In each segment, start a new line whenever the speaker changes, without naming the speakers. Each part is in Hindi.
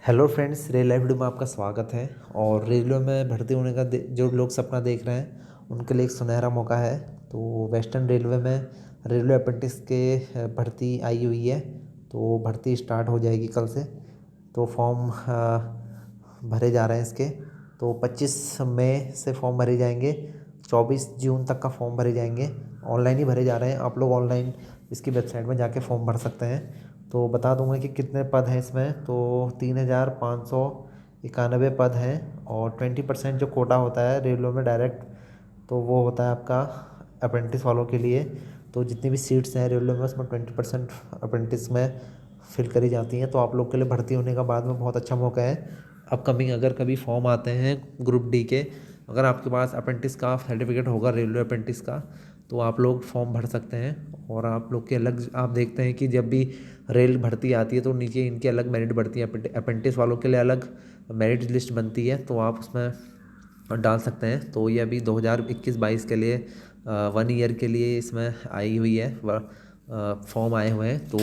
Hello friends, rail live video में आपका स्वागत है। और रेलवे में भर्ती होने का जो लोग सपना देख रहे हैं उनके लिए एक सुनहरा मौका है। तो वेस्टर्न रेलवे में रेलवे अप्रेंटिस के भर्ती आई हुई है। तो भर्ती स्टार्ट हो जाएगी कल से। तो फॉर्म भरे जा रहे हैं इसके। तो 25 मई से फॉर्म भरे जाएंगे, 24 जून तक का फॉर्म भरे जाएंगे। ऑनलाइन ही भरे जा रहे हैं, आप लोग ऑनलाइन इसकी वेबसाइट में जाके फॉर्म भर सकते हैं। तो बता दूंगा कि कितने पद हैं इसमें। तो 3591 पद हैं और 20% जो कोटा होता है रेलवे में डायरेक्ट, तो वो होता है आपका अप्रेंटिस वालों के लिए। तो जितनी भी सीट्स हैं रेलवे में उसमें 20% अप्रेंटिस में फिल करी जाती हैं। तो आप लोग के लिए भर्ती होने का बाद में बहुत अच्छा मौका है। अपकमिंग अगर कभी फॉर्म आते हैं ग्रुप डी के, अगर आपके पास अप्रेंटिस का सर्टिफिकेट होगा रेलवे अप्रेंटिस का, तो आप लोग फॉर्म भर सकते हैं। और आप लोग के अलग, आप देखते हैं कि जब भी रेल भर्ती आती है तो नीचे इनकी अलग मेरिट बढ़ती है। अप्रेंटिस वालों के लिए अलग मेरिट लिस्ट बनती है, तो आप उसमें डाल सकते हैं। तो ये अभी 2021-22 के लिए 1 ईयर के लिए इसमें आई हुई है, फॉर्म आए हुए हैं। तो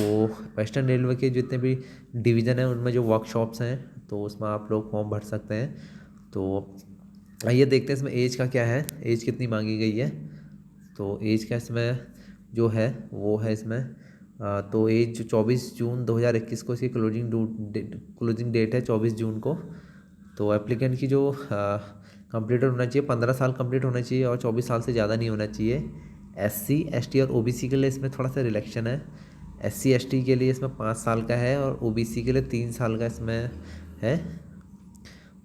वेस्टर्न रेलवे के जितने भी डिवीज़न हैं उनमें जो वर्कशॉप्स हैं, तो उसमें आप लोग फॉर्म भर सकते हैं। तो आइए देखते हैं इसमें एज का क्या है, एज कितनी मांगी गई है। तो एज का इसमें जो है वो है इसमें तो एज 24 जून 2021 को इसकी क्लोजिंग डेट है 24 जून को। तो एप्लीकेंट की जो कंप्लीटेड होना चाहिए, 15 साल कंप्लीट होना चाहिए और 24 साल से ज़्यादा नहीं होना चाहिए। SC ST और OBC के लिए इसमें थोड़ा सा रिलैक्शन है। SC ST के लिए इसमें 5 साल का है और OBC के लिए 3 साल का इसमें है।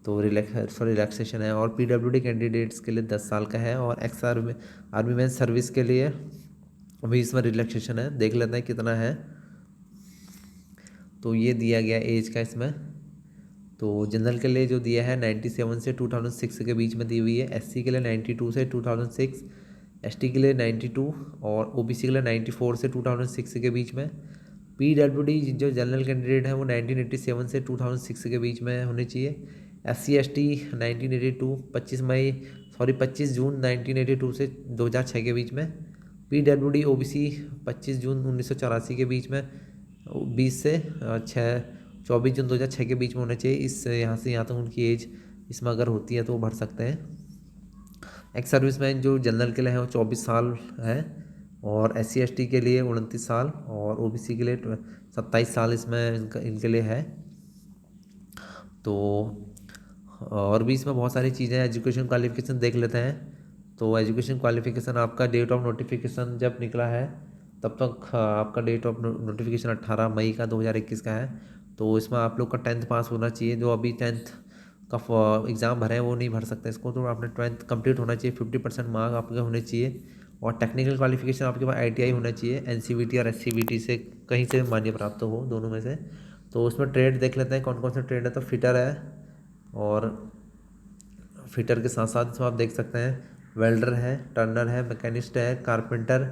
तो रिलैक्सेशन है। और PWD कैंडिडेट्स के लिए 10 साल का है। और एक्स आर्मी मैन सर्विस के लिए अभी इसमें रिलैक्सेशन है, देख लेते हैं कितना है। तो ये दिया गया एज का इसमें। तो जनरल के लिए जो दिया है 97 से 2006 के बीच में दी हुई है। SC के लिए 92 से 2006, ST के लिए 92 और OBC के लिए 94 से 2006 के बीच में। PWD जो जनरल कैंडिडेट है वो 1987 से 2006 के बीच में होने चाहिए। SC ST 1982 25 जून 1982 से 2006 के बीच में। PWD OBC 25 जून 1984 के बीच में, 20 से 24 जून 2006 के बीच में होना चाहिए। इस यहाँ से यहाँ तक उनकी एज इसमें अगर होती है तो वो भर सकते हैं। एक्स सर्विसमैन जो जनरल के लिए है वो 24 साल है। और SC ST के लिए 29 साल और OBC के लिए 27 साल इसमें इनके लिए है। तो और भी इसमें बहुत सारी चीज़ें, एजुकेशन क्वालिफिकेशन देख लेते हैं। तो एजुकेशन क्वालिफिकेशन आपका डेट ऑफ नोटिफिकेशन जब निकला है तब तक आपका डेट ऑफ नोटिफिकेशन 18 मई का 2021 का है। तो इसमें आप लोग का 10th पास होना चाहिए। जो अभी 10th का एग्ज़ाम भरे हैं वो नहीं भर सकते इसको। तो आपने 10th कंप्लीट होना चाहिए, 50% मार्क आपके होने चाहिए। और टेक्निकल क्वालिफिकेशन आपके पास ITI होना चाहिए, NCVT और SCVT से कहीं से मान्य प्राप्त हो, दोनों में से। तो उसमें ट्रेड देख लेते हैं कौन कौन से ट्रेड है। तो फिटर है, और फिटर के साथ साथ इसमें आप देख सकते हैं वेल्डर है, टर्नर है, मैकेनिस्ट है, कारपेंटर,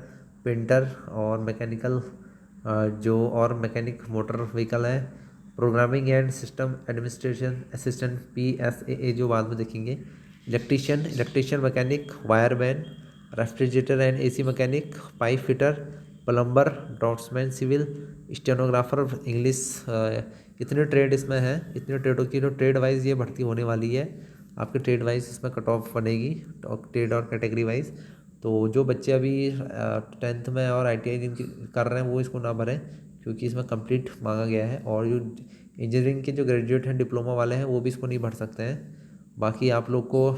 पेंटर और मैकेनिकल जो और मैकेनिक मोटर व्हीकल है, programming and system administration assistant PSAA जो बाद में देखेंगे, electrician mechanic, wireman, refrigerator and AC mechanic, pipe fitter, plumber, draughtsman civil, stenographer English. इतने ट्रेड इसमें हैं। इतने ट्रेडों की जो ट्रेड वाइज ये भर्ती होने वाली है, आपके ट्रेड वाइज इसमें कट ऑफ बनेगी, ट्रेड और कैटेगरी वाइज। तो जो बच्चे अभी 10th में और ITI जिनकी कर रहे हैं वो इसको ना भरें, क्योंकि इसमें कंप्लीट मांगा गया है। और जो इंजीनियरिंग के जो ग्रेजुएट हैं, डिप्लोमा वाले हैं, वो भी इसको नहीं भर सकते हैं। बाकी आप लोग को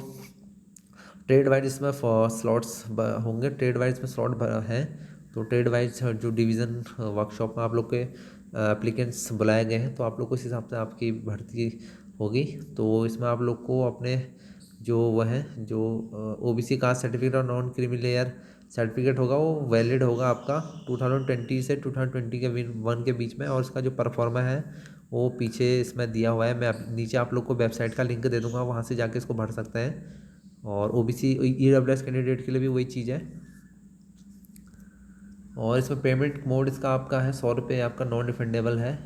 ट्रेड वाइज इसमें स्लॉट्स होंगे, ट्रेड वाइज में स्लॉट हैं। तो ट्रेड वाइज जो डिवीज़न वर्कशॉप में आप लोग के एप्लीकेंट्स बुलाए गए हैं, तो आप लोग को इस हिसाब से आपकी भर्ती होगी। तो इसमें आप लोग को अपने जो वह है जो OBC कास्ट सर्टिफिकेट और नॉन क्रीमी लेयर सर्टिफिकेट होगा वो वैलिड होगा आपका 2020 से 2020 के 1 के बीच में। और इसका जो परफॉर्मा है वो पीछे इसमें दिया हुआ है। मैं नीचे आप लोग को वेबसाइट का लिंक दे दूंगा, वहाँ से जाके इसको भर सकते हैं। और OBC EWS कैंडिडेट के लिए भी वही चीज़ है। और इसमें पेमेंट मोड इसका आपका है 100 रुपये, आपका नॉन रिफंडेबल है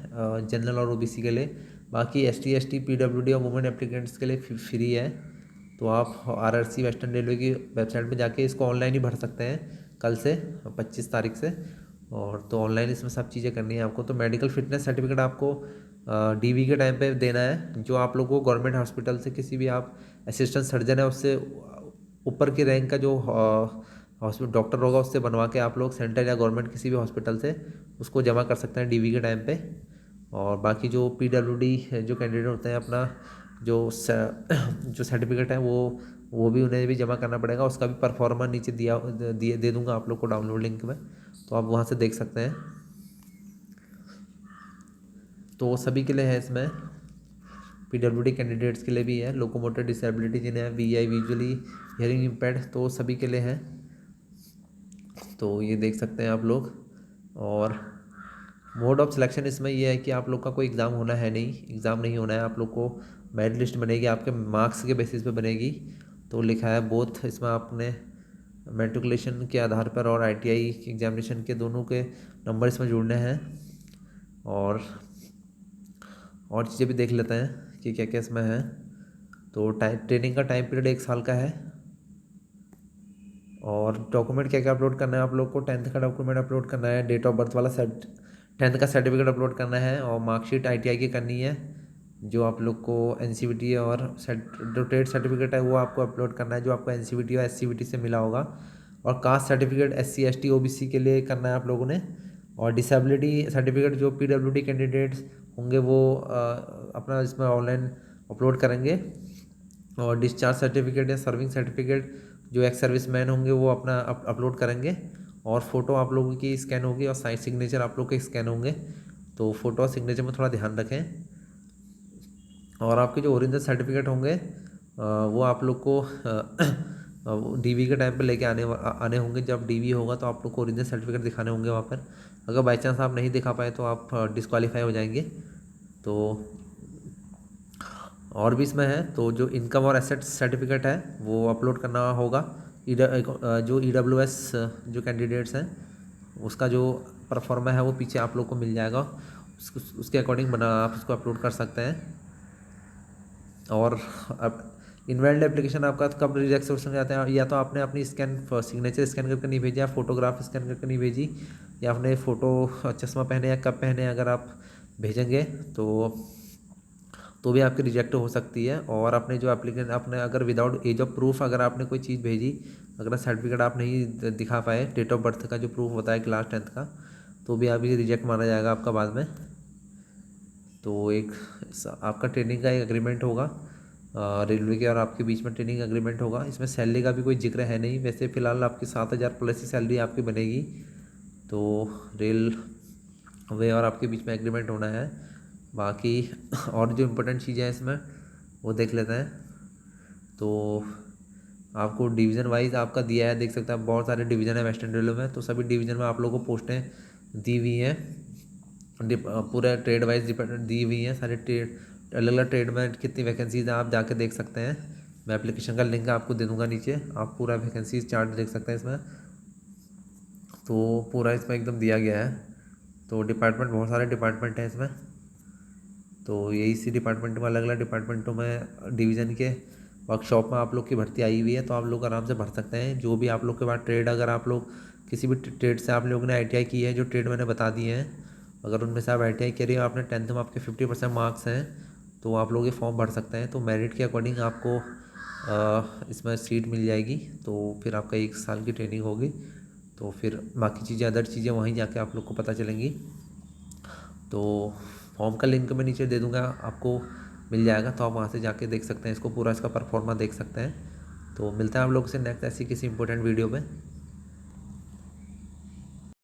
जनरल और OBC के लिए। बाकी ST ST PWD और वुमेन एप्लीकेंट्स के लिए फ्री है। तो आप RRC वेस्टर्न रेलवे की वेबसाइट पे जाके इसको ऑनलाइन ही भर सकते हैं कल से 25 तारीख से। और तो ऑनलाइन इसमें सब चीज़ें करनी है आपको। तो मेडिकल फिटनेस सर्टिफिकेट आपको डीवी के टाइम पे देना है। जो आप लोग को गवर्नमेंट हॉस्पिटल से किसी भी आप असिस्टेंट सर्जन है उससे ऊपर की रैंक का जो हॉस्पिटल डॉक्टर होगा उससे बनवा के आप लोग सेंट्रल या गवर्नमेंट किसी भी हॉस्पिटल से उसको जमा कर सकते हैं डीवी के टाइम पे। और बाकी जो पीडब्ल्यूडी जो कैंडिडेट होते हैं अपना जो सर्टिफिकेट है वो भी उन्हें भी जमा करना पड़ेगा। उसका भी परफॉर्मा नीचे दे दूंगा आप लोग को डाउनलोड लिंक में, तो आप वहाँ से देख सकते हैं। तो सभी के लिए है इसमें, पीडब्ल्यूडी कैंडिडेट्स के लिए भी है, लोकोमोटर डिसेबिलिटी जिन्हें है, वीआई विजुअली हियरिंग इम्पेयर्ड, तो सभी के लिए है। तो ये देख सकते हैं आप लोग। और मोड ऑफ सिलेक्शन इसमें ये है कि आप लोग का कोई एग्ज़ाम होना है नहीं, एग्ज़ाम नहीं होना है। आप लोग को मेरिट लिस्ट बनेगी, आपके मार्क्स के बेसिस पे बनेगी। तो लिखा है बोथ, इसमें आपने मैट्रिकुलेशन के आधार पर और आईटीआई एग्जामिनेशन के दोनों के नंबर इसमें जुड़ने हैं। और चीज़ें भी देख लेते हैं कि क्या क्या इसमें है। तो ट्रेनिंग का टाइम पीरियड 1 साल का है। और डॉक्यूमेंट क्या क्या अपलोड करना है आप लोग को, 10th का डॉक्यूमेंट अपलोड करना है, डेट ऑफ बर्थ वाला 10th का सर्टिफिकेट अपलोड करना है, और मार्कशीट आईटीआई की करनी है। जो आप लोग को एनसीवीटी और जो ट्रेड सर्टिफिकेट है वो आपको अपलोड करना है, जो आपको एनसीवीटी और एससीवीटी से मिला होगा। और caste certificate SC ST OBC के लिए करना है आप लोगों ने। और डिसेबिलिटी सर्टिफिकेट जो पीडब्ल्यूडी कैंडिडेट्स होंगे वो अपना इसमें ऑनलाइन अपलोड करेंगे। और डिस्चार्ज सर्टिफिकेट या सर्विंग सर्टिफिकेट जो एक्स सर्विस मैन होंगे वो अपना अपलोड करेंगे। और फ़ोटो आप लोगों की स्कैन होगी और साइन सिग्नेचर आप लोग के स्कैन होंगे। तो फ़ोटो और सिग्नेचर में थोड़ा ध्यान रखें। और आपके जो ओरिजिनल सर्टिफिकेट होंगे वो आप लोग को डीवी के टाइम पे लेके आने होंगे। जब डीवी होगा तो आप लोग को ओरिजिनल सर्टिफिकेट दिखाने होंगे वहाँ पर। अगर बाई चांस आप नहीं दिखा पाए तो आप डिस्क्वालीफाई हो जाएंगे। तो और भी इसमें है, तो जो इनकम और एसेट सर्टिफिकेट है वो अपलोड करना होगा। जो ईडब्ल्यूएस जो कैंडिडेट्स हैं उसका जो परफॉर्मा है वो पीछे आप लोग को मिल जाएगा, उसके अकॉर्डिंग बना आप उसको अपलोड कर सकते हैं। और अब इनवैलिड एप्लीकेशन आपका कब रिजेक्शन जाता है, या तो आपने अपनी सिग्नेचर स्कैन करके नहीं भेजा, फोटोग्राफ स्कैन करके नहीं भेजी, या आपने फ़ोटो चश्मा पहने या कब पहने अगर आप भेजेंगे तो भी आपकी रिजेक्ट हो सकती है। और अपने जो एप्लीकेंट आपने अगर विदाउट एज ऑफ प्रूफ अगर आपने कोई चीज़ भेजी, अगर सर्टिफिकेट आप नहीं दिखा पाए, डेट ऑफ बर्थ का जो प्रूफ होता है क्लास 10th का, तो भी अभी रिजेक्ट माना जाएगा आपका बाद में। तो एक आपका ट्रेनिंग का एक एग्रीमेंट होगा रेलवे के और आपके बीच में, ट्रेनिंग एग्रीमेंट होगा। इसमें सैलरी का भी कोई जिक्र है नहीं, वैसे फ़िलहाल आपकी 7,000 प्लस ही सैलरी आपकी बनेगी। तो रेलवे और आपके बीच में एग्रीमेंट होना है। बाकी और जो इम्पोर्टेंट चीज़ें हैं इसमें वो देख लेते हैं। तो आपको डिवीज़न वाइज आपका दिया है, देख सकते हैं बहुत सारे डिवीज़न है वेस्टर्न रेलवे में। तो सभी डिवीज़न में आप लोगों को पोस्टें दी हुई हैं, पूरे ट्रेड वाइज दी हुई हैं। सारे ट्रेड अलग अलग ट्रेड में कितनी वैकेंसीज हैं आप जाके देख सकते हैं। मैं एप्लीकेशन का लिंक आपको दे दूँगा नीचे, आप पूरा वैकेंसीज चार्ट देख सकते हैं इसमें। तो पूरा इसमें एकदम दिया गया है। तो डिपार्टमेंट बहुत सारे डिपार्टमेंट हैं इसमें। तो यही इसी डिपार्टमेंट में अलग अलग डिपार्टमेंटों में डिवीज़न के वर्कशॉप में आप लोग की भर्ती आई हुई है। तो आप लोग आराम से भर सकते हैं। जो भी आप लोग के पास ट्रेड, अगर आप लोग किसी भी ट्रेड से आप लोगों ने आईटीआई की है, जो ट्रेड मैंने बता दिए हैं, अगर उनमें से आप आईटीआई करिए, आपने 10th में आपके 50% मार्क्स हैं, तो आप लोग ये फॉर्म भर सकते हैं। तो मेरिट के अकॉर्डिंग आपको इसमें सीट मिल जाएगी। तो फिर आपका 1 साल की ट्रेनिंग होगी। तो फिर बाकी चीज़ें, अदर चीज़ें वहीं जाके आप लोग को पता चलेंगी। तो फॉर्म का लिंक मैं नीचे दे दूँगा, आपको मिल जाएगा। तो आप वहाँ से जाके देख सकते हैं इसको, पूरा इसका परफॉर्मा देख सकते हैं। तो मिलता है आप लोग से नेक्स्ट ऐसी किसी इंपॉर्टेंट वीडियो में।